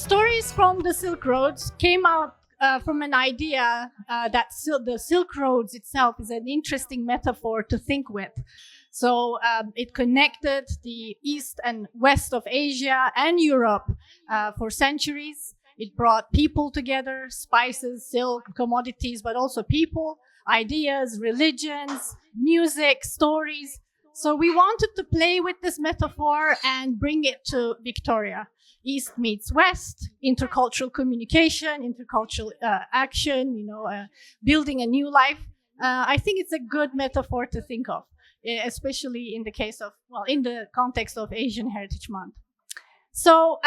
Stories from the Silk Roads came out from an idea that the Silk Roads itself is an interesting metaphor to think with. So it connected the east and west of Asia and Europe for centuries. It brought people together, spices, silk, commodities, but also people, ideas, religions, music, stories. So we wanted to play with this metaphor and bring it to Victoria. East meets West, intercultural communication, intercultural action, building a new life. I think it's a good metaphor to think of, especially in the case of, in the context of Asian Heritage Month. So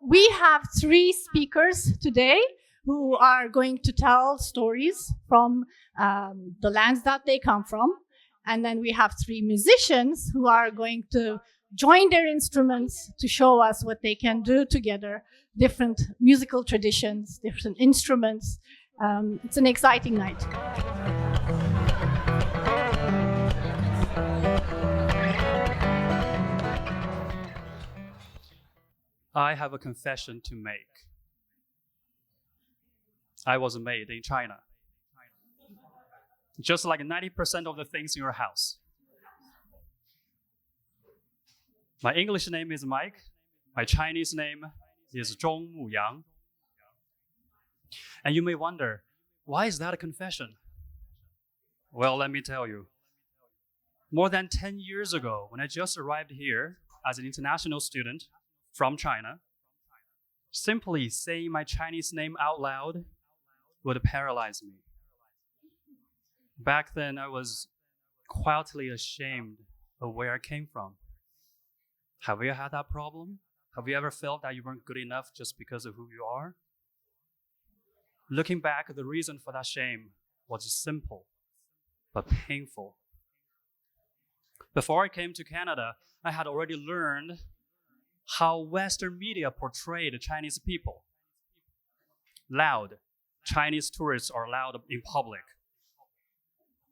we have 3 speakers today who are going to tell stories from the lands that they come from. And then we have 3 musicians who are going to join their instruments to show us what they can do together, different musical traditions, different instruments. It's an exciting night. I have a confession to make. I was made in China. Just like 90% of the things in your house. My English name is Mike. My Chinese name is Zhong Muyang. And you may wonder, why is that a confession? Well, let me tell you. More than 10 years ago, when I just arrived here as an international student from China, simply saying my Chinese name out loud would paralyze me. Back then, I was quietly ashamed of where I came from. Have you had that problem? Have you ever felt that you weren't good enough just because of who you are? Looking back, the reason for that shame was simple, but painful. Before I came to Canada, I had already learned how Western media portrayed Chinese people. Loud. Chinese tourists are loud in public.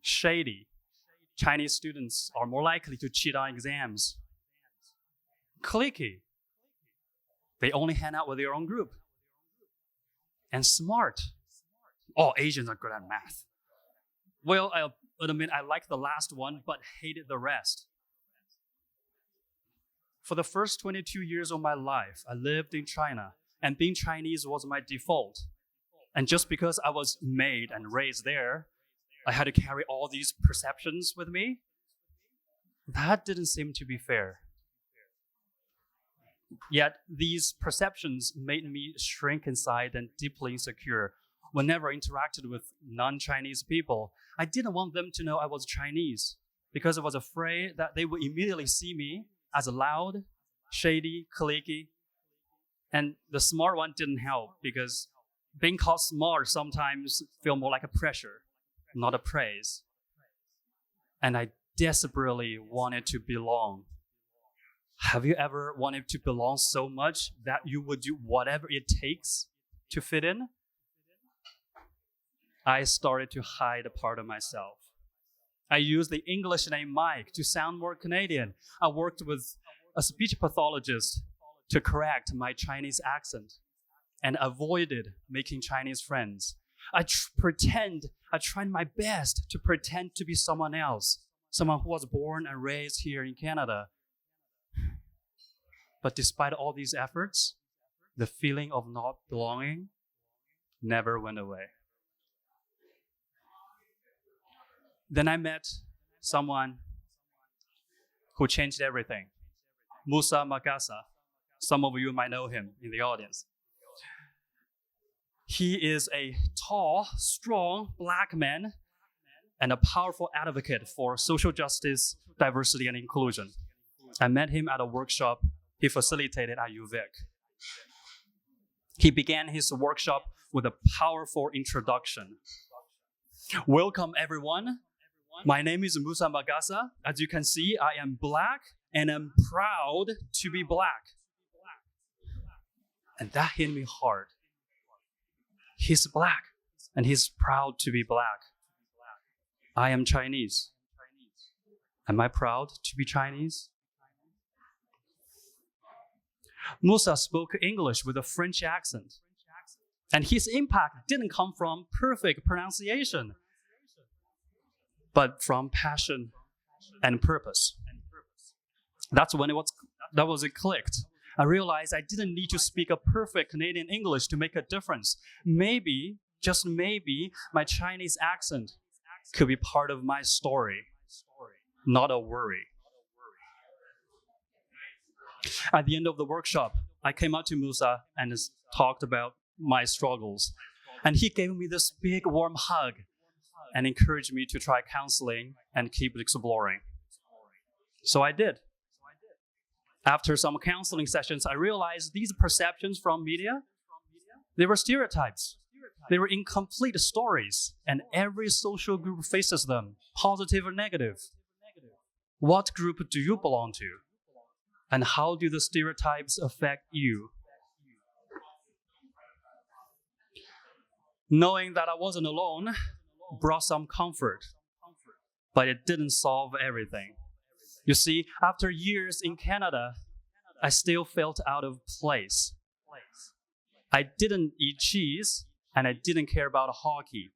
Shady. Chinese students are more likely to cheat on exams. Cliquey. They only hang out with their own group. And smart. All Asians are good at math. Well, I'll admit I like the last one, but hated the rest. For the first 22 years of my life, I lived in China, and being Chinese was my default. And just because I was made and raised there, I had to carry all these perceptions with me. That didn't seem to be fair. Yet these perceptions made me shrink inside and deeply insecure. Whenever I interacted with non-Chinese people, I didn't want them to know I was Chinese because I was afraid that they would immediately see me as loud, shady, cliquey. And the smart one didn't help because being called smart sometimes feel more like a pressure, not a praise. And I desperately wanted to belong. Have you ever wanted to belong so much that you would do whatever it takes to fit in? I started to hide a part of myself. I used the English name Mike to sound more Canadian. I worked with a speech pathologist to correct my Chinese accent and avoided making Chinese friends. I tried my best to pretend to be someone else, someone who was born and raised here in Canada. But despite all these efforts, the feeling of not belonging never went away. Then I met someone who changed everything. Musa Magasa. Some of you might know him in the audience. He is a tall, strong black man and a powerful advocate for social justice, diversity, and inclusion. I met him at a workshop he facilitated at UVic. He began his workshop with a powerful introduction. Welcome, everyone. My name is Musa Magasa. As you can see, I am black and I'm proud to be black. And that hit me hard. He's black and he's proud to be black. I am Chinese. Am I proud to be Chinese? Musa spoke English with a French accent, and his impact didn't come from perfect pronunciation, but from passion and purpose. That's when it clicked. I realized I didn't need to speak a perfect Canadian English to make a difference. Maybe, just maybe, my Chinese accent could be part of my story, not a worry. At the end of the workshop, I came up to Musa and talked about my struggles. And he gave me this big warm hug and encouraged me to try counseling and keep exploring. So I did. After some counseling sessions, I realized these perceptions from media, they were stereotypes. They were incomplete stories, and every social group faces them, positive or negative. What group do you belong to? And how do the stereotypes affect you? Knowing that I wasn't alone brought some comfort, but it didn't solve everything. You see, after years in Canada, I still felt out of place. I didn't eat cheese, and I didn't care about hockey.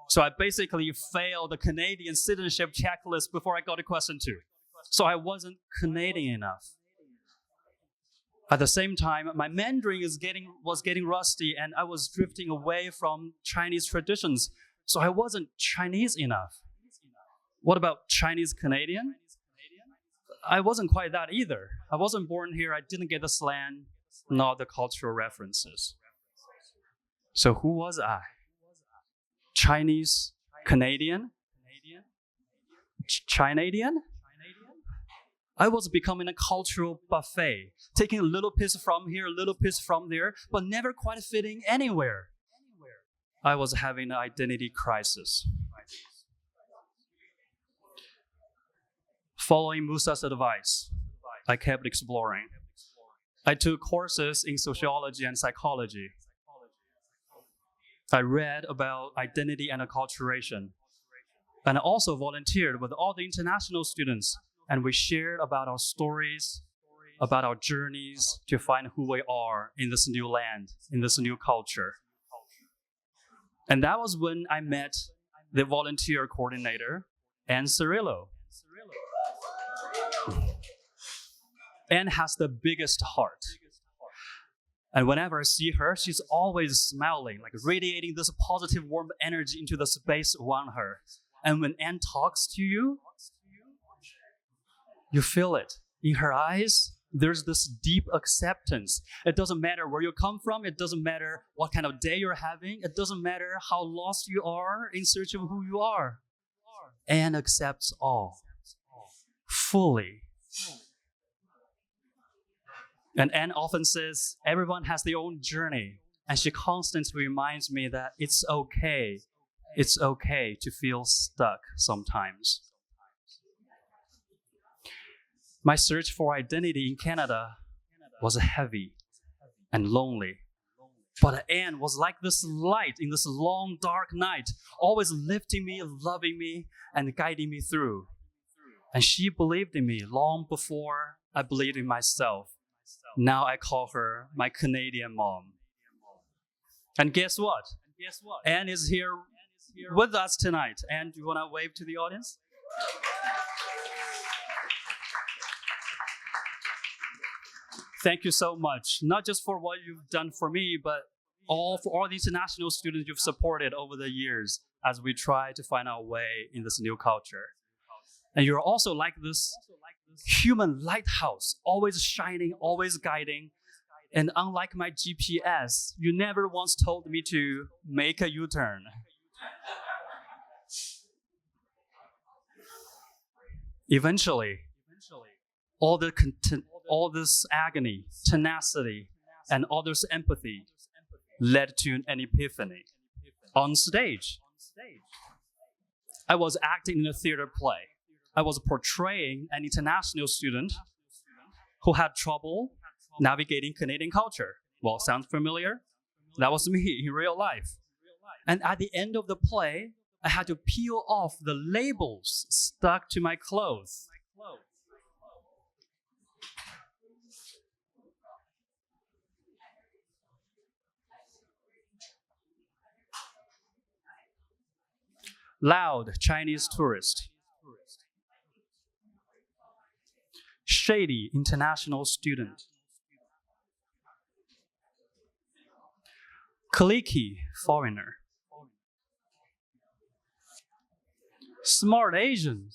So I basically failed the Canadian citizenship checklist before I got to question 2. So I wasn't Canadian enough. At the same time, my Mandarin was getting rusty, and I was drifting away from Chinese traditions. So I wasn't Chinese enough. What about Chinese Canadian? I wasn't quite that either. I wasn't born here. I didn't get the slang, not the cultural references. So who was I? Chinese Canadian? Chinadian? I was becoming a cultural buffet, taking a little piece from here, a little piece from there, but never quite fitting anywhere. I was having an identity crisis. Following Musa's advice, I kept exploring. I took courses in sociology and psychology. I read about identity and acculturation. And I also volunteered with all the international students, and we shared about our stories, about our journeys to find who we are in this new land, in this new culture. And that was when I met the volunteer coordinator, Anne Cirillo. Anne has the biggest heart. And whenever I see her, she's always smiling, like radiating this positive, warm energy into the space around her. And when Anne talks to you, you feel it. In her eyes, there's this deep acceptance. It doesn't matter where you come from. It doesn't matter what kind of day you're having. It doesn't matter how lost you are in search of who you are. Anne accepts all, fully. And Anne often says, everyone has their own journey. And she constantly reminds me that it's okay. It's okay to feel stuck sometimes. My search for identity in Canada was heavy and lonely. But Anne was like this light in this long, dark night, always lifting me, loving me, and guiding me through. And she believed in me long before I believed in myself. Now I call her my Canadian mom. And guess what? Anne is here with us tonight. Anne, do you want to wave to the audience? Thank you so much, not just for what you've done for me, but for all the international students you've supported over the years as we try to find our way in this new culture. And you're also like this human lighthouse, always shining, always guiding. And unlike my GPS, you never once told me to make a U-turn. Eventually, all this agony, tenacity, and all this empathy led to an epiphany. On stage, I was acting in a theater play. I was portraying an international student who had trouble navigating Canadian culture. Well, sounds familiar? That was me in real life. And at the end of the play, I had to peel off the labels stuck to my clothes. Loud Chinese tourist. Shady international student. Cliquey foreigner. Smart Asian.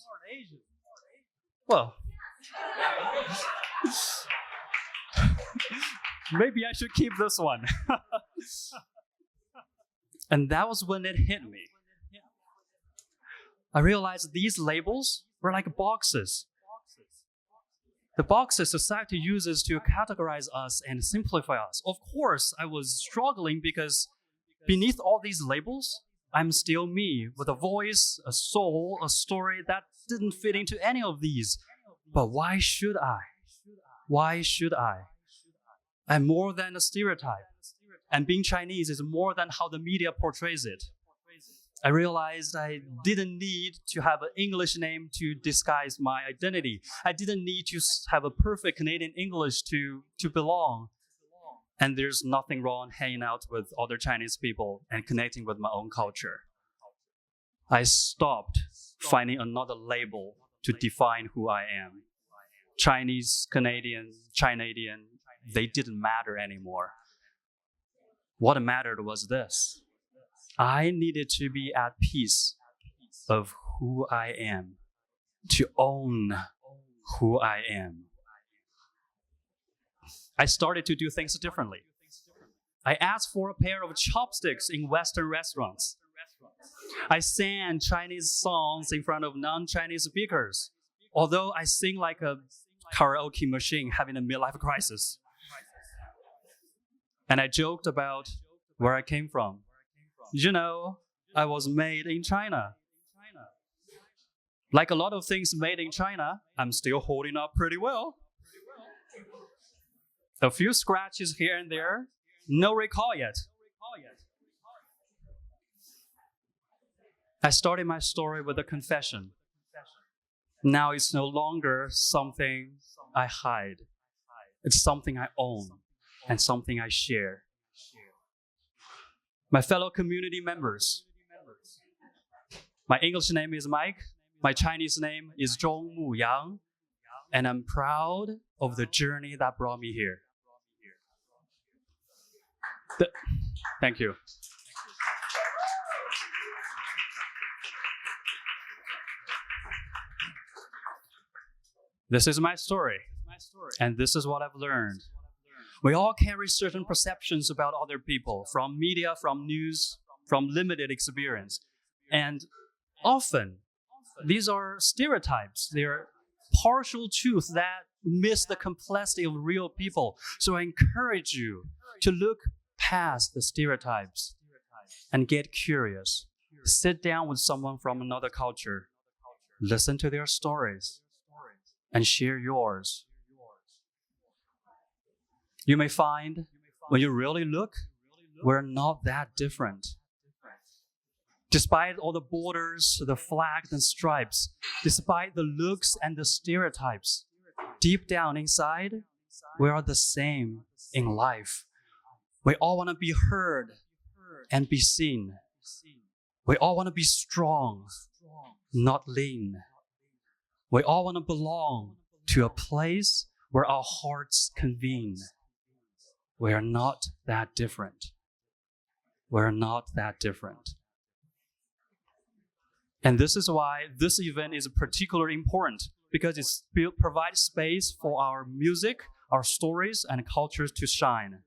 Well, maybe I should keep this one. And that was when it hit me. I realized these labels were like boxes. The boxes society uses to categorize us and simplify us. Of course, I was struggling because beneath all these labels, I'm still me, with a voice, a soul, a story that didn't fit into any of these. But why should I? Why should I? I'm more than a stereotype. And being Chinese is more than how the media portrays it. I realized I didn't need to have an English name to disguise my identity. I didn't need to have a perfect Canadian English to belong. And there's nothing wrong hanging out with other Chinese people and connecting with my own culture. I stopped finding another label to define who I am. Chinese, Canadian, Chinadian, they didn't matter anymore. What mattered was this. I needed to be at peace of who I am, to own who I am. I started to do things differently. I asked for a pair of chopsticks in Western restaurants. I sang Chinese songs in front of non-Chinese speakers, although I sing like a karaoke machine having a midlife crisis. And I joked about where I came from. You know, I was made in China. Like a lot of things made in China, I'm still holding up pretty well. A few scratches here and there, no recall yet. I started my story with a confession. Now it's no longer something I hide. It's something I own and something I share. My fellow community members, my English name is Mike, my Chinese name is Zhong Mu Yang, and I'm proud of the journey that brought me here. Thank you. This is my story, and this is what I've learned. We all carry certain perceptions about other people, from media, from news, from limited experience. And often, these are stereotypes. They're partial truths that miss the complexity of real people. So I encourage you to look past the stereotypes and get curious. Sit down with someone from another culture, listen to their stories, and share yours. You may find, when you really look, we're not that different. Despite all the borders, the flags and stripes, despite the looks and the stereotypes, deep down inside, we are the same in life. We all want to be heard and be seen. We all want to be strong, not lean. We all want to belong to a place where our hearts convene. We are not that different. We're not that different. And this is why this event is particularly important, because it provides space for our music, our stories, and cultures to shine.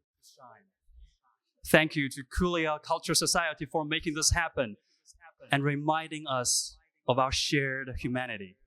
Thank you to Kulea Culture Society for making this happen and reminding us of our shared humanity.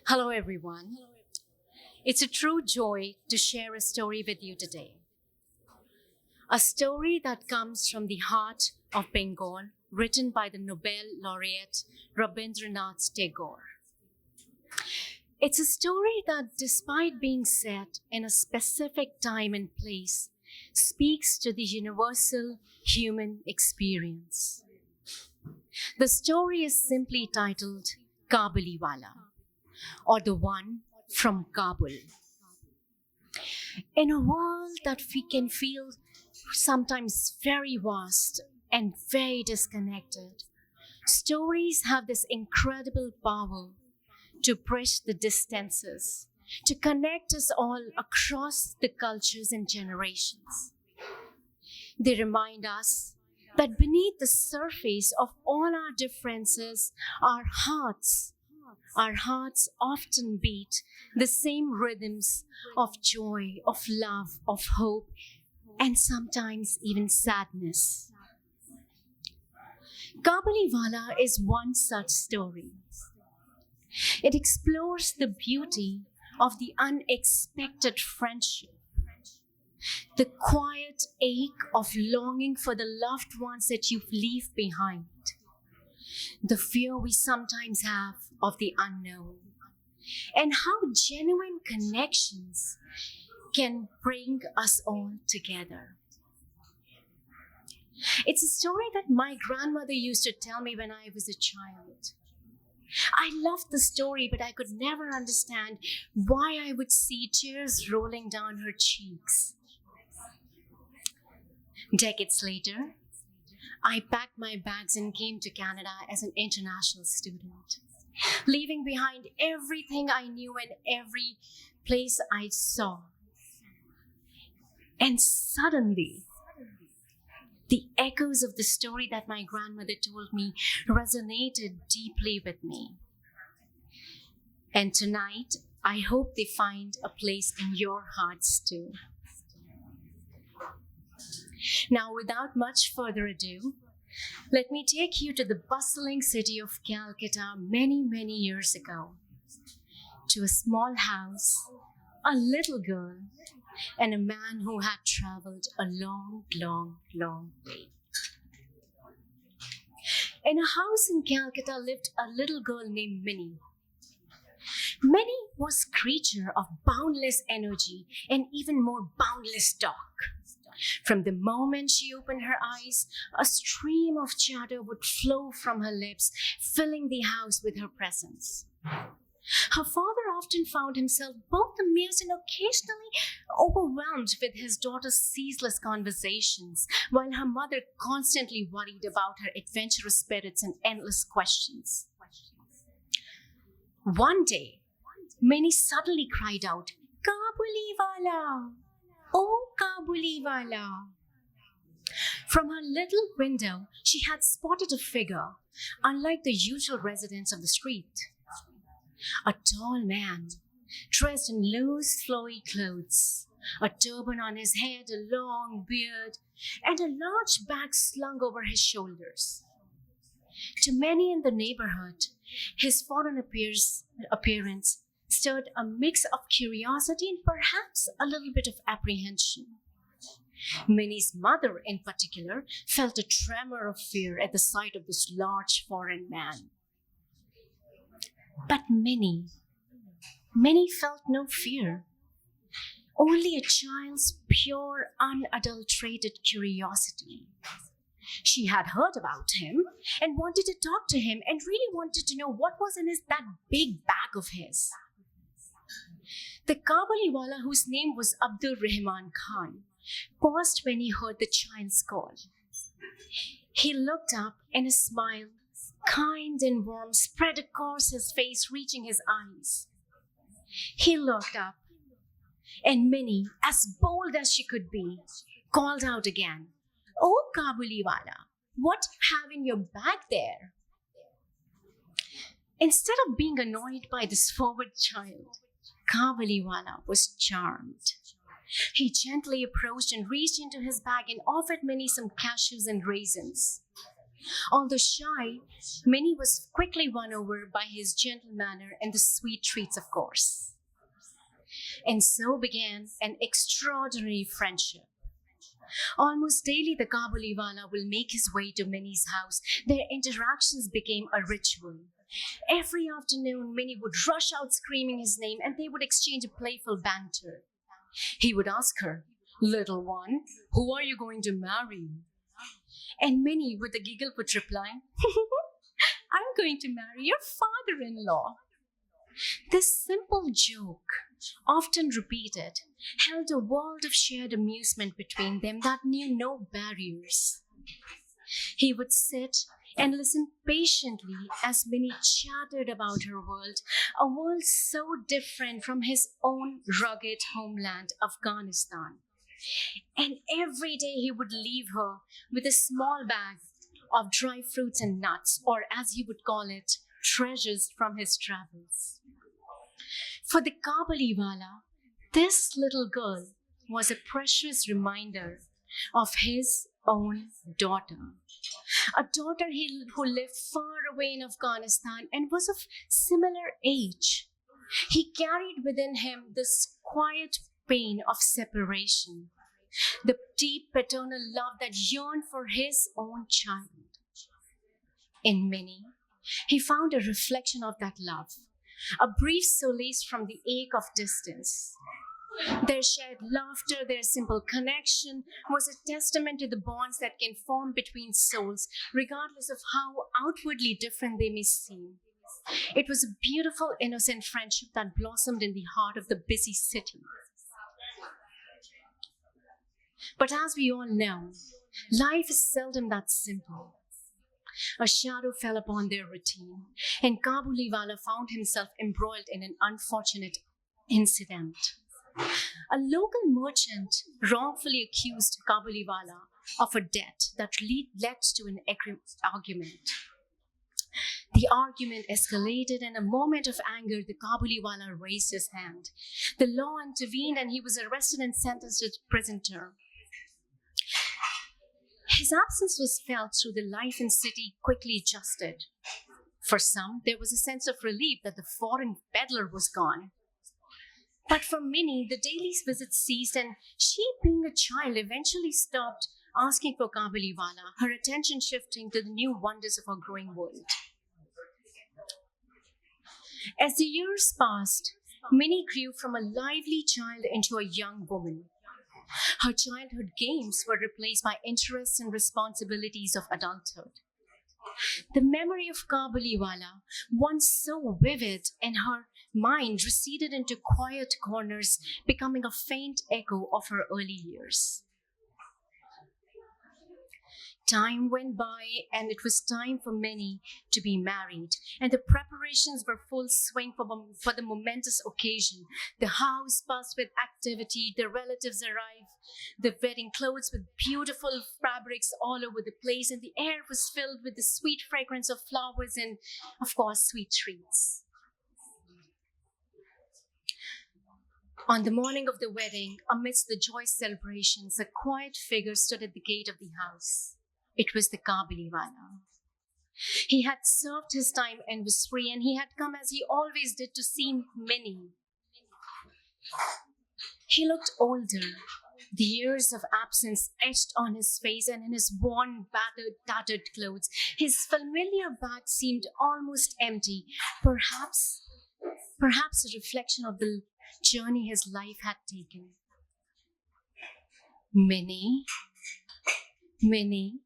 Hello, everyone. It's a true joy to share a story with you today. A story that comes from the heart of Bengal, written by the Nobel laureate Rabindranath Tagore. It's a story that, despite being set in a specific time and place, speaks to the universal human experience. The story is simply titled Kabuliwala, or the one from Kabul. In a world that we can feel sometimes very vast and very disconnected, stories have this incredible power to bridge the distances, to connect us all across the cultures and generations. They remind us that beneath the surface of all our differences, our hearts often beat the same rhythms of joy, of love, of hope, and sometimes even sadness. Kabuliwala is one such story. It explores the beauty of the unexpected friendship, the quiet ache of longing for the loved ones that you leave behind, the fear we sometimes have of the unknown, and how genuine connections can bring us all together. It's a story that my grandmother used to tell me when I was a child. I loved the story, but I could never understand why I would see tears rolling down her cheeks. Decades later, I packed my bags and came to Canada as an international student, leaving behind everything I knew and every place I saw. And suddenly, the echoes of the story that my grandmother told me resonated deeply with me. And tonight, I hope they find a place in your hearts too. Now, without much further ado, let me take you to the bustling city of Calcutta many, many years ago, to a small house, a little girl, and a man who had traveled a long, long, long way. In a house in Calcutta lived a little girl named Minnie. Minnie was a creature of boundless energy and even more boundless talk. From the moment she opened her eyes, a stream of chatter would flow from her lips, filling the house with her presence. Her father often found himself both amused and occasionally overwhelmed with his daughter's ceaseless conversations, while her mother constantly worried about her adventurous spirits and endless questions. One day, Minnie suddenly cried out, "Kabuliwala! Oh, Kabuliwala!" From her little window, she had spotted a figure, unlike the usual residents of the street. A tall man, dressed in loose, flowy clothes, a turban on his head, a long beard, and a large bag slung over his shoulders. To many in the neighborhood, his foreign appearance stirred a mix of curiosity and perhaps a little bit of apprehension. Minnie's mother, in particular, felt a tremor of fear at the sight of this large foreign man. But Minnie felt no fear, only a child's pure, unadulterated curiosity. She had heard about him and wanted to talk to him and really wanted to know what was in that big bag of his. The Kabuliwala, whose name was Abdul Rahman Khan, paused when he heard the child's call. He looked up and a smile, kind and warm, spread across his face, reaching his eyes. He looked up, and Minnie, as bold as she could be, called out again, "Oh, Kabuliwala, what have in your bag there?" Instead of being annoyed by this forward child, Kabuliwala was charmed. He gently approached and reached into his bag and offered Minnie some cashews and raisins. Although shy, Minnie was quickly won over by his gentle manner and the sweet treats, of course. And so began an extraordinary friendship. Almost daily, the Kabuliwala will make his way to Minnie's house. Their interactions became a ritual. Every afternoon, Minnie would rush out screaming his name and they would exchange a playful banter. He would ask her, "Little one, who are you going to marry?" And Minnie, with a giggle, would reply, "I'm going to marry your father-in-law." This simple joke, often repeated, held a world of shared amusement between them that knew no barriers. He would sit and listen patiently as Minnie chattered about her world, a world so different from his own rugged homeland, Afghanistan. And every day he would leave her with a small bag of dry fruits and nuts, or as he would call it, treasures from his travels. For the Kabuliwala, this little girl was a precious reminder of his own daughter. A daughter who lived far away in Afghanistan and was of similar age. He carried within him this quiet pain of separation, the deep paternal love that yearned for his own child. In Minnie, he found a reflection of that love, a brief solace from the ache of distance. Their shared laughter, their simple connection was a testament to the bonds that can form between souls, regardless of how outwardly different they may seem. It was a beautiful, innocent friendship that blossomed in the heart of the busy city. But as we all know, life is seldom that simple. A shadow fell upon their routine, and Kabuliwala found himself embroiled in an unfortunate incident. A local merchant wrongfully accused Kabuliwala of a debt that led to an argument. The argument escalated, and in a moment of anger, the Kabuliwala raised his hand. The law intervened, and he was arrested and sentenced to prison term. His absence was felt through the life in city quickly adjusted. For some, there was a sense of relief that the foreign peddler was gone. But for Minnie, the daily visits ceased, and she, being a child, eventually stopped asking for Kabuliwala, her attention shifting to the new wonders of her growing world. As the years passed, Minnie grew from a lively child into a young woman. Her childhood games were replaced by interests and responsibilities of adulthood. The memory of Kabuliwala, once so vivid in her mind, receded into quiet corners, becoming a faint echo of her early years. Time went by, and it was time for Minnie to be married, and the preparations were full swing for the momentous occasion. The house buzzed with activity, the relatives arrived, the wedding clothes with beautiful fabrics all over the place, and the air was filled with the sweet fragrance of flowers and, of course, sweet treats. On the morning of the wedding, amidst the joyous celebrations, a quiet figure stood at the gate of the house. It was the Kabuliwala. He had served his time and was free, and he had come as he always did to see Minnie. He looked older, the years of absence etched on his face and in his worn, battered, tattered clothes. His familiar bag seemed almost empty, perhaps a reflection of the journey his life had taken. Minnie, Minnie.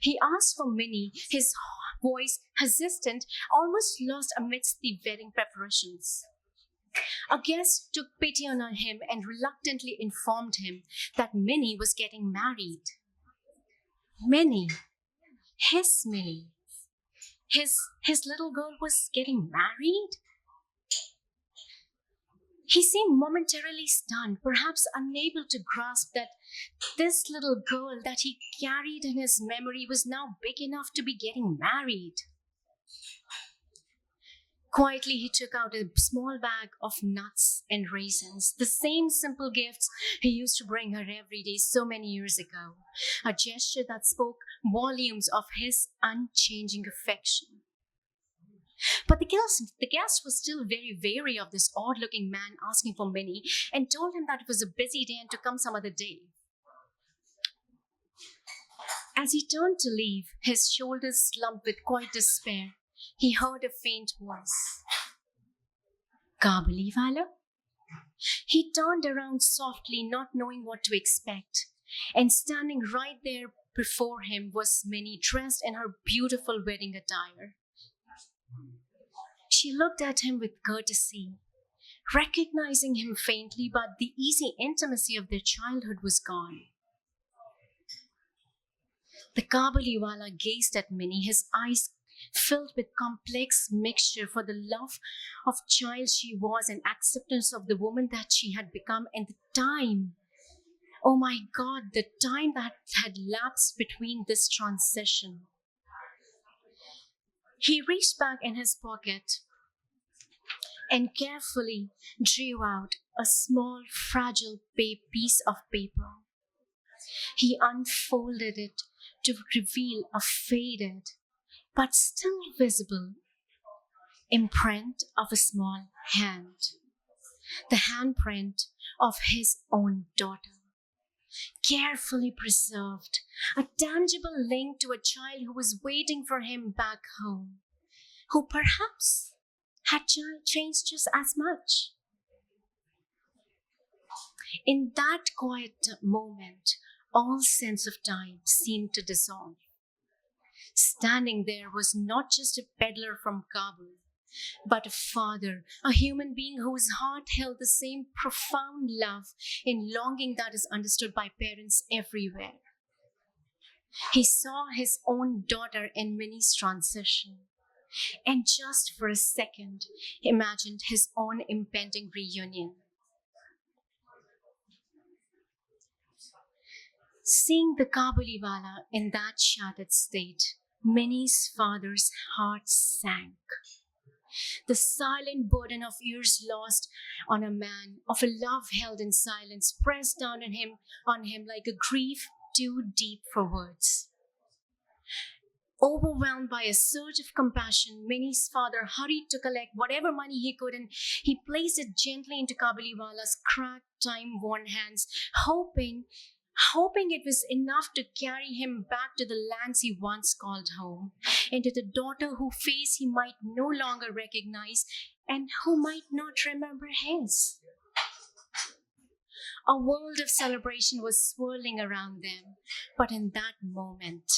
He asked for Minnie, his voice hesitant, almost lost amidst the wedding preparations. A guest took pity on him and reluctantly informed him that Minnie was getting married. Minnie, his Minnie, his little girl was getting married? He seemed momentarily stunned, perhaps unable to grasp that this little girl that he carried in his memory was now big enough to be getting married. Quietly, he took out a small bag of nuts and raisins, the same simple gifts he used to bring her every day so many years ago, a gesture that spoke volumes of his unchanging affection. But the guest was still very wary of this odd-looking man asking for money and told him that it was a busy day and to come some other day. As he turned to leave, his shoulders slumped with quiet despair. He heard a faint voice. Kabuliwala? He turned around softly, not knowing what to expect. And standing right there before him was Minnie, dressed in her beautiful wedding attire. She looked at him with courtesy, recognizing him faintly, but the easy intimacy of their childhood was gone. The Kabuliwala gazed at Minnie, his eyes filled with complex mixture for the love of child she was and acceptance of the woman that she had become, and the time, oh my God, the time that had lapsed between this transition. He reached back in his pocket and carefully drew out a small, fragile piece of paper. He unfolded it to reveal a faded but still visible imprint of a small hand, the handprint of his own daughter, carefully preserved, a tangible link to a child who was waiting for him back home, who perhaps had changed just as much. In that quiet moment, all sense of time seemed to dissolve. Standing there was not just a peddler from Kabul, but a father, a human being whose heart held the same profound love and longing that is understood by parents everywhere. He saw his own daughter in Minnie's transition, and just for a second imagined his own impending reunion. Seeing the Kabuliwala in that shattered state, Minnie's father's heart sank. The silent burden of years lost on a man, of a love held in silence, pressed down on him like a grief too deep for words. Overwhelmed by a surge of compassion, Minnie's father hurried to collect whatever money he could, and he placed it gently into Kabuliwala's cracked, time-worn hands, hoping it was enough to carry him back to the lands he once called home, and to the daughter whose face he might no longer recognize and who might not remember his. A world of celebration was swirling around them, but in that moment,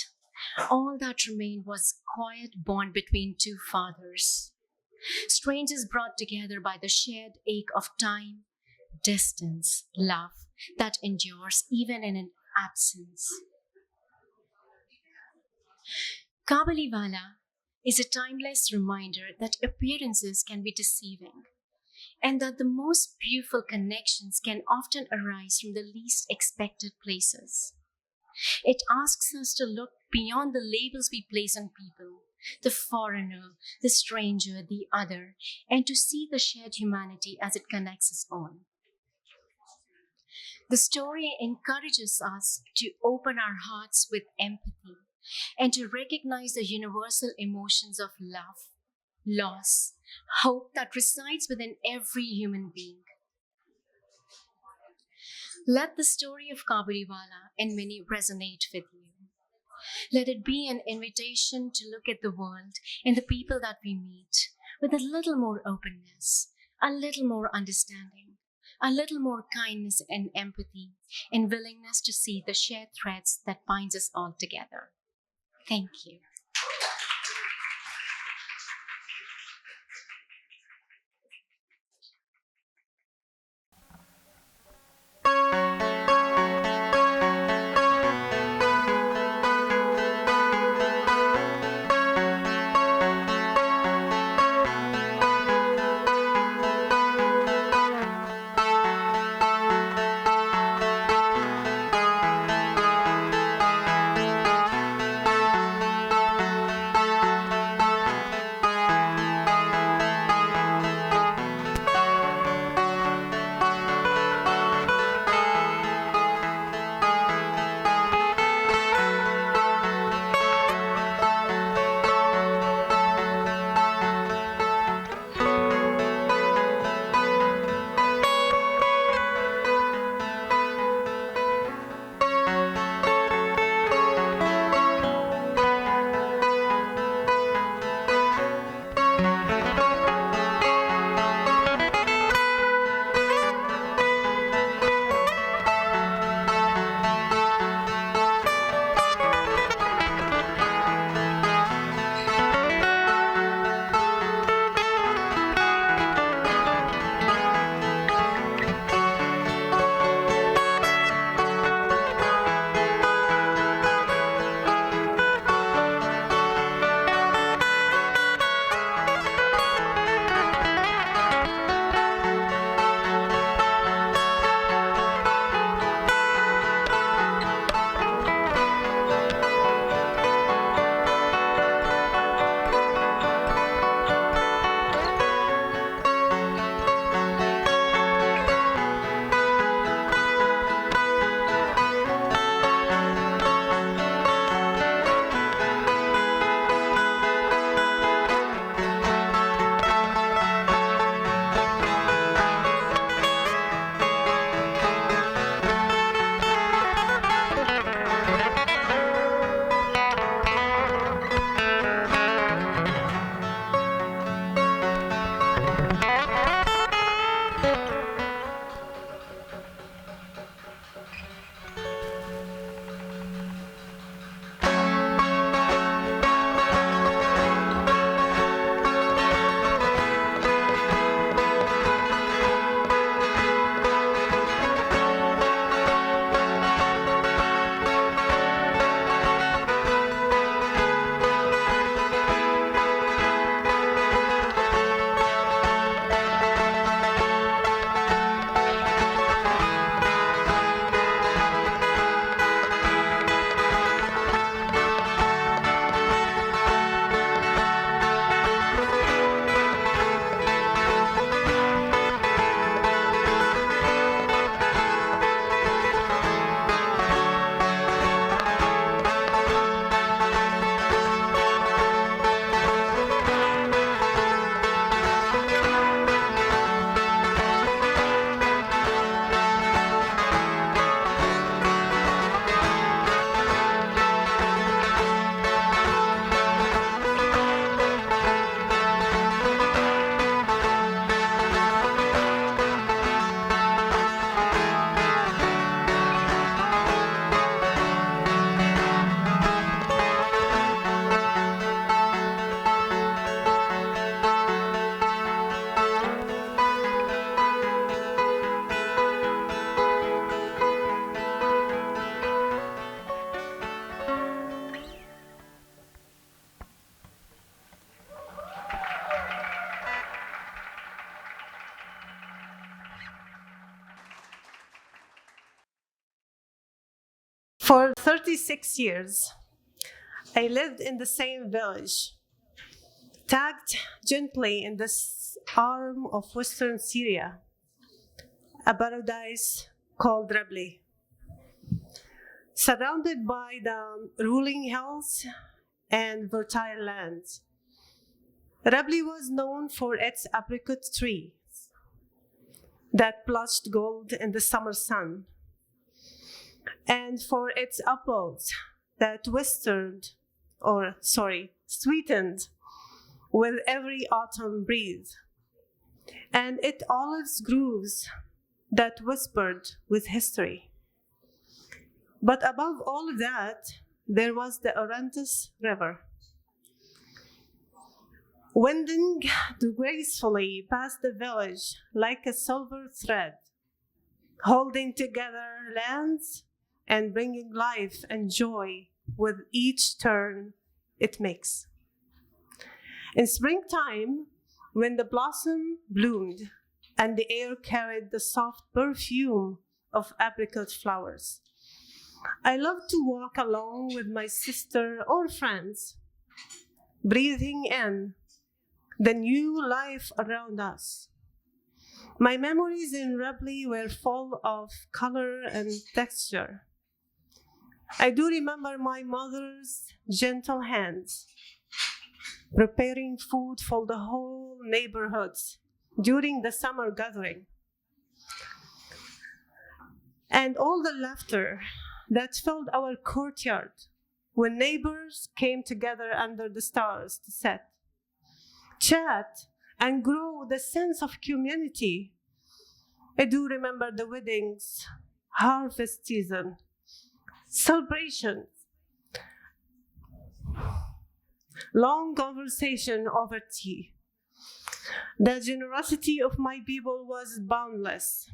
all that remained was a quiet bond between two fathers, strangers brought together by the shared ache of time, distance, love that endures even in an absence. Kabuliwala is a timeless reminder that appearances can be deceiving, and that the most beautiful connections can often arise from the least expected places. It asks us to look beyond the labels we place on people, the foreigner, the stranger, the other, and to see the shared humanity as it connects us all. The story encourages us to open our hearts with empathy and to recognize the universal emotions of love, loss, hope that resides within every human being. Let the story of Kabuliwala and Minnie resonate with you. Let it be an invitation to look at the world and the people that we meet with a little more openness, a little more understanding, a little more kindness and empathy, and willingness to see the shared threads that binds us all together. Thank you. For 36 years, I lived in the same village, tucked gently in this arm of western Syria, a paradise called Rabli. Surrounded by the rolling hills and fertile lands, Rabli was known for its apricot trees that blushed gold in the summer sun, and for its apples that sweetened with every autumn breeze, and its olive groves that whispered with history. But above all of that, there was the Orontes River, winding gracefully past the village like a silver thread, holding together lands and bringing life and joy with each turn it makes. In springtime, when the blossom bloomed and the air carried the soft perfume of apricot flowers, I loved to walk along with my sister or friends, breathing in the new life around us. My memories in Rabli were full of color and texture. I do remember my mother's gentle hands preparing food for the whole neighborhoods during the summer gathering, and all the laughter that filled our courtyard when neighbors came together under the stars to chat, and grow the sense of community. I do remember the weddings, harvest season, celebrations, long conversation over tea. The generosity of my people was boundless.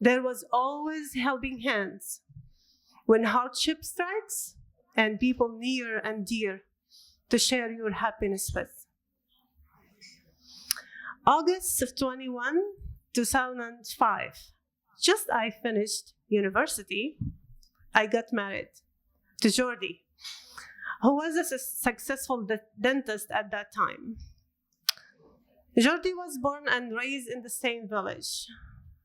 There was always helping hands when hardship strikes and people near and dear to share your happiness with. August of 2005, just I finished university, I got married to Jordi, who was a successful dentist at that time. Jordi was born and raised in the same village.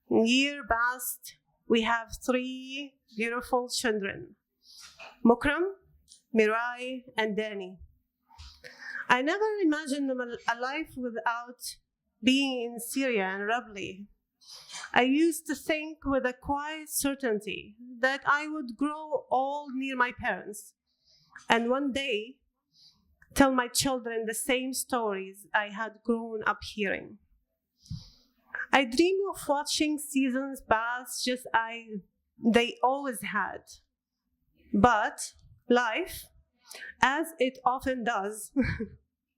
Year passed, we have 3 beautiful children, Mukram, Mirai, and Danny. I never imagined a life without being in Syria and Rabli. I used to think with a quiet certainty that I would grow old near my parents, and one day tell my children the same stories I had grown up hearing. I dream of watching seasons pass just they always had. But life, as it often does,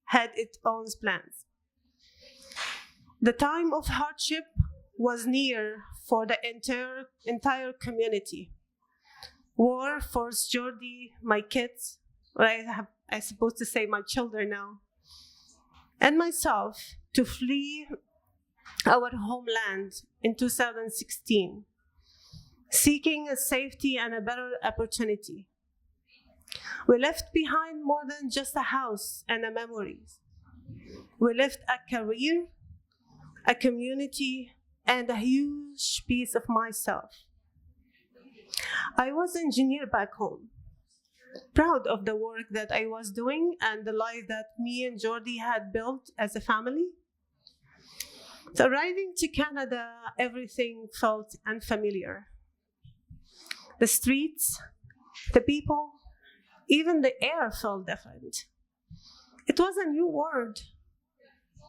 had its own plans. The time of hardship was near for the entire community. War forced Jordi, my kids, or I supposed to say my children now, and myself to flee our homeland in 2016, seeking a safety and a better opportunity. We left behind more than just a house and a memories. We left a career, a community, and a huge piece of myself. I was an engineer back home, proud of the work that I was doing and the life that me and Jordi had built as a family. So arriving to Canada, everything felt unfamiliar. The streets, the people, even the air felt different. It was a new world,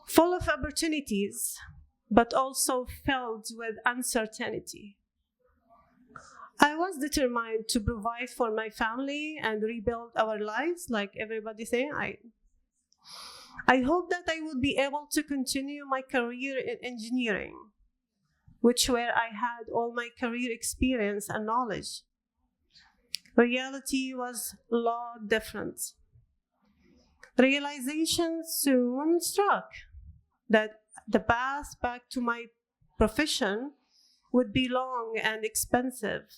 full of opportunities, but also filled with uncertainty. I was determined to provide for my family and rebuild our lives, like everybody saying. I hope that I would be able to continue my career in engineering, where I had all my career experience and knowledge. Reality was a lot different. Realization soon struck that the path back to my profession would be long and expensive.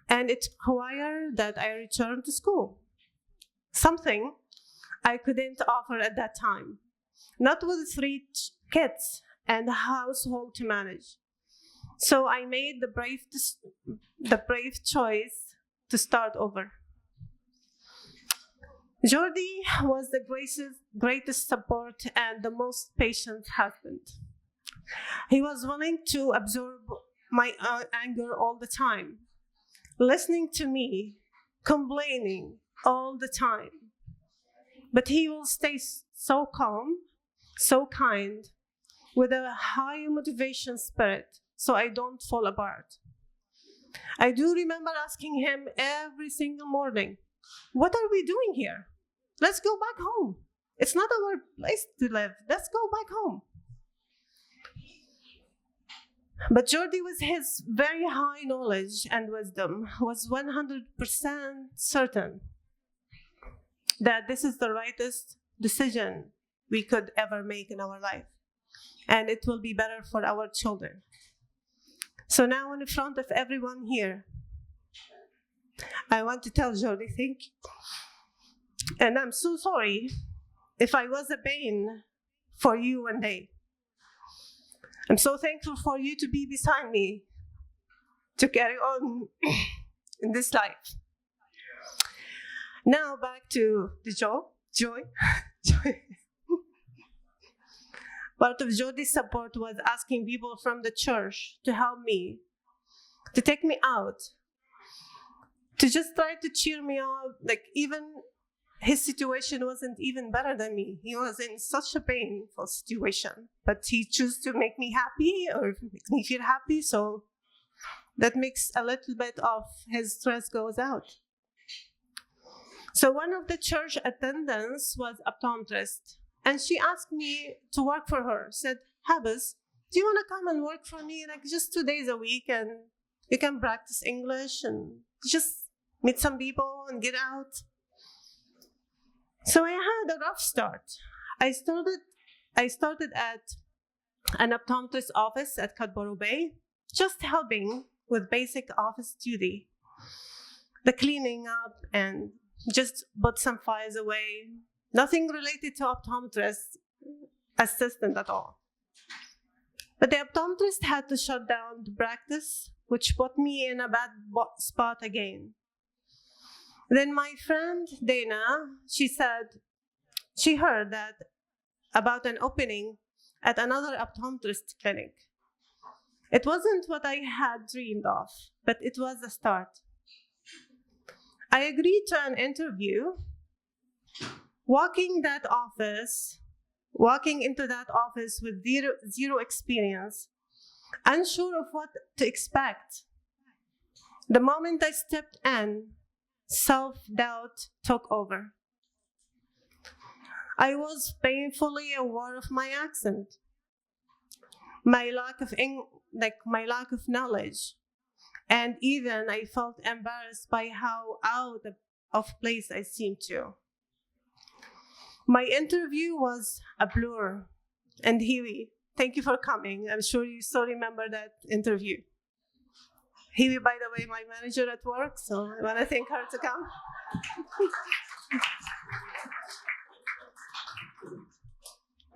and it required that I return to school, something I couldn't offer at that time, not with 3 kids and a household to manage. So I made the brave choice to start over. Jordi was the greatest support and the most patient husband. He was willing to absorb my anger all the time, listening to me, complaining all the time. But he will stay so calm, so kind, with a high motivation spirit, so I don't fall apart. I do remember asking him every single morning, "What are we doing here? Let's go back home. It's not our place to live. Let's go back home." But Jordi, with his very high knowledge and wisdom, was 100% certain that this is the rightest decision we could ever make in our life, and it will be better for our children. So now, in front of everyone here, I want to tell Jordi thank you. And I'm so sorry if I was a pain for you one day. I'm so thankful for you to be beside me to carry on in this life. Now back to the joy. Part of Jordi's support was asking people from the church to help me, to take me out, to just try to cheer me up. Like, even his situation wasn't even better than me. He was in such a painful situation, but he chose to make me happy or make me feel happy. So that makes a little bit of his stress goes out. So one of the church attendants was optometrist, and she asked me to work for her. Said, "Habas, do you want to come and work for me, like just 2 days a week, and you can practice English and just meet some people and get out?" So I had a rough start. I started at an optometrist office at Kadboro Bay, just helping with basic office duty, the cleaning up and just put some files away. Nothing related to optometrist assistant at all. But the optometrist had to shut down the practice, which put me in a bad spot again. Then my friend Dana, she said she heard that about an opening at another optometrist clinic. It wasn't what I had dreamed of, but it was a start. I agreed to an interview. Walking into that office with zero experience, unsure of what to expect. The moment I stepped in, self-doubt took over. I was painfully aware of my accent, my lack of knowledge, and even I felt embarrassed by how out of place I seemed to. My interview was a blur. And Hiwi, thank you for coming. I'm sure you still remember that interview. Hiwi, by the way, my manager at work, so I want to thank her to come.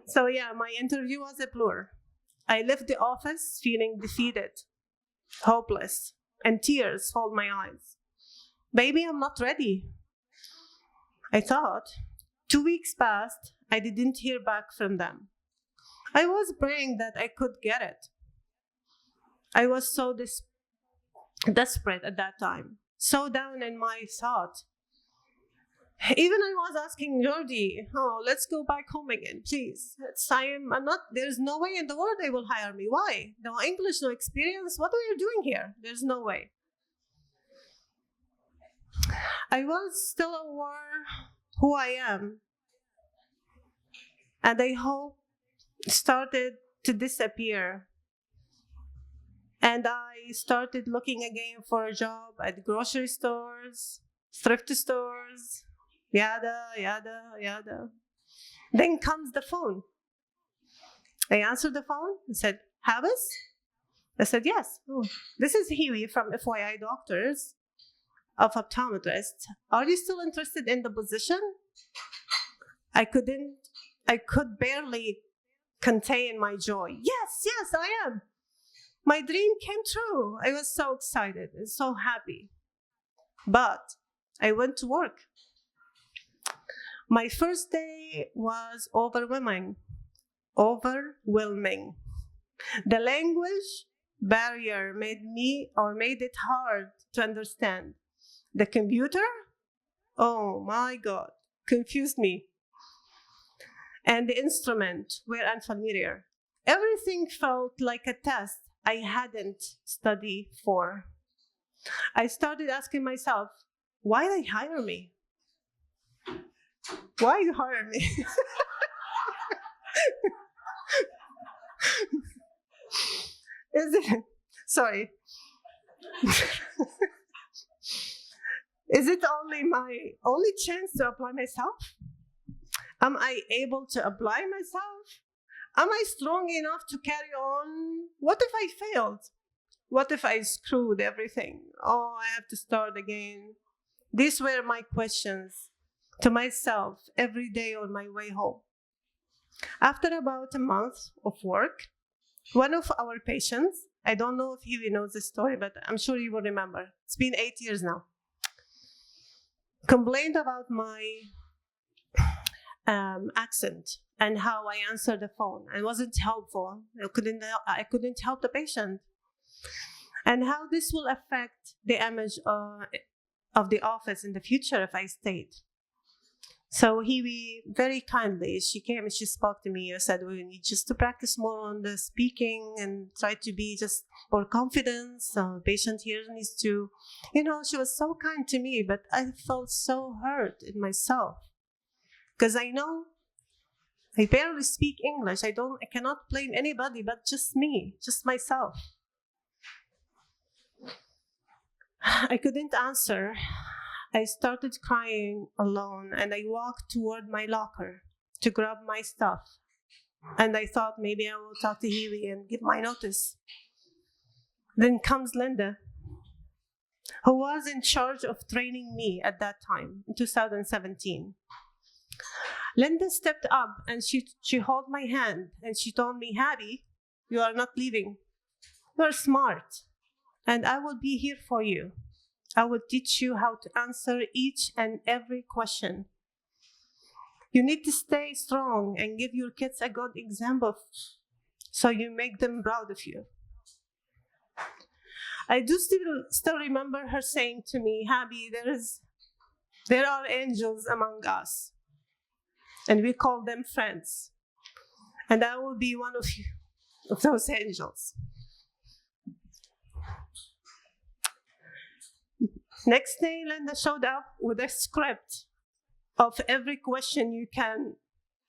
So yeah, my interview was a blur. I left the office feeling defeated, hopeless, and tears filled my eyes. Maybe I'm not ready, I thought. 2 weeks passed, I didn't hear back from them. I was praying that I could get it. I was so desperate at that time, so down in my thought. Even I was asking Jordi, "Oh, let's go back home again, please. There's no way in the world they will hire me. Why? No English, no experience. What are you doing here? There's no way." I was still aware who I am, and I hope started to disappear. And I started looking again for a job at grocery stores, thrift stores, yada. Then comes the phone. I answered the phone and said, "Habas?" I said, "Yes." "Oh, this is Hiwi from FYI Doctors. of optometrist. Are you still interested in the position? I could barely contain my joy. Yes, I am. My dream came true. I was so excited and so happy. But I went to work. My first day was overwhelming. The language barrier made it hard to understand. The computer, oh my God, confused me. And the instrument were unfamiliar. Everything felt like a test I hadn't studied for. I started asking myself, why they hire me? Why you hire me? Sorry. Is it only my only chance to apply myself? Am I able to apply myself? Am I strong enough to carry on? What if I failed? What if I screwed everything? Oh, I have to start again. These were my questions to myself every day on my way home. After about a month of work, one of our patients, I don't know if he knows the story, but I'm sure you will remember. It's been 8 years now. Complained about my accent and how I answered the phone. It wasn't helpful. I couldn't help the patient. And how this will affect the image of the office in the future if I stayed. So he very kindly, she came and she spoke to me and said, we need just to practice more on the speaking and try to be just more confident. So patient here needs to, she was so kind to me, but I felt so hurt in myself. Because I know I barely speak English. I cannot blame anybody but just me, just myself. I couldn't answer. I started crying alone and I walked toward my locker to grab my stuff. And I thought maybe I will talk to Huey and give my notice. Then comes Linda, who was in charge of training me at that time, in 2017. Linda stepped up and she held my hand and she told me, Habi, you are not leaving. You are smart and I will be here for you. I will teach you how to answer each and every question. You need to stay strong and give your kids a good example so you make them proud of you. I do still remember her saying to me, Habi, there are angels among us, and we call them friends, and I will be one of those angels. Next day, Linda showed up with a script of every question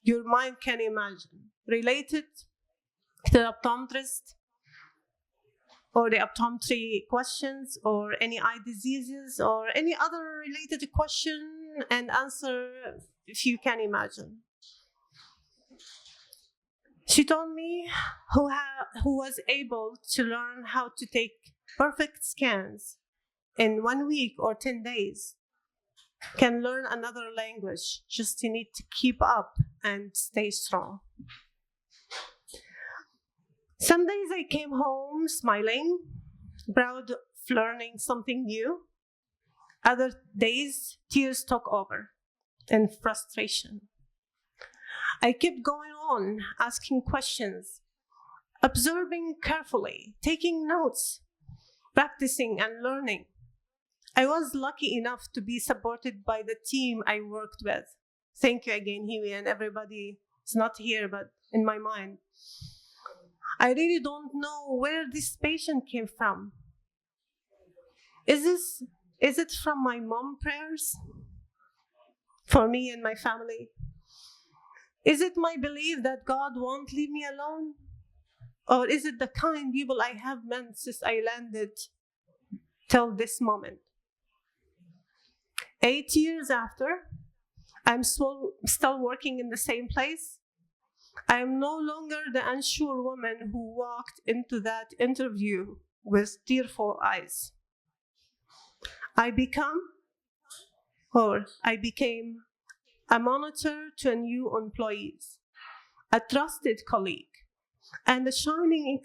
your mind can imagine, related to the optometrist, or the optometry questions, or any eye diseases, or any other related question and answer if you can imagine. She told me who was able to learn how to take perfect scans in 1 week or 10 days can learn another language, just you need to keep up and stay strong. Some days I came home smiling, proud of learning something new. Other days, tears took over and frustration. I kept going on, asking questions, observing carefully, taking notes, practicing and learning. I was lucky enough to be supported by the team I worked with. Thank you again, Huey, and everybody is not here, but in my mind. I really don't know where this patient came from. Is it from my mom prayers for me and my family? Is it my belief that God won't leave me alone? Or is it the kind people I have met since I landed till this moment? 8 years after, I'm still working in the same place. I am no longer the unsure woman who walked into that interview with tearful eyes. I became a monitor to new employees, a trusted colleague, and a shining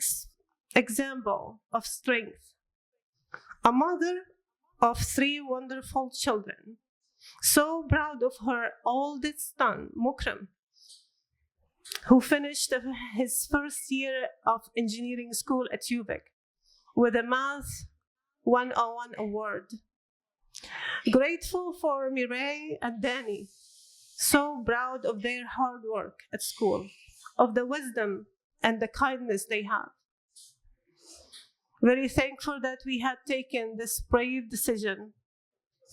example of strength. A mother of 3 wonderful children, so proud of her oldest son, Mukram, who finished his first year of engineering school at UBIC with a Math 101 award. Grateful for Mireille and Danny, so proud of their hard work at school, of the wisdom and the kindness they have. Very thankful that we had taken this brave decision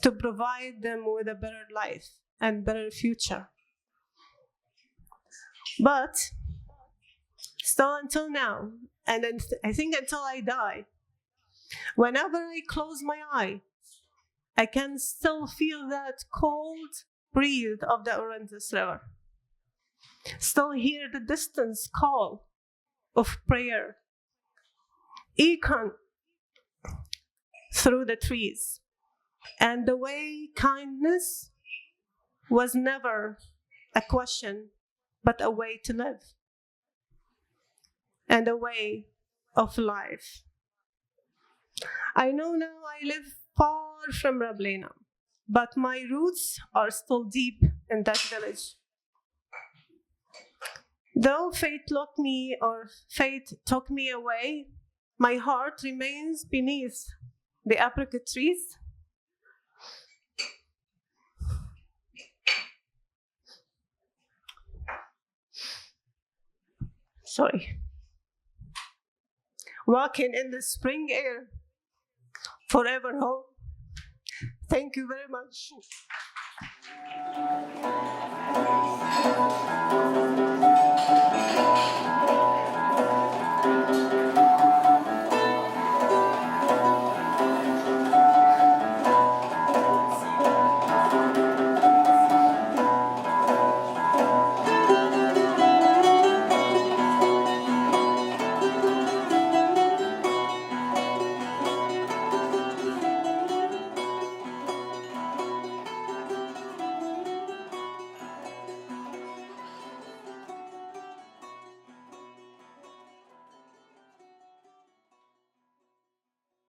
to provide them with a better life and better future. But still until now, and I think until I die, whenever I close my eye, I can still feel that cold breeze of the Orontes River. Still hear the distant call of prayer, echoing through the trees, and the way kindness was never a question, but a way to live, and a way of life. I know now I live far from Rablena, but my roots are still deep in that village. Though fate took me away, my heart remains beneath the apricot trees. Walking in the spring air, forever home. Thank you very much.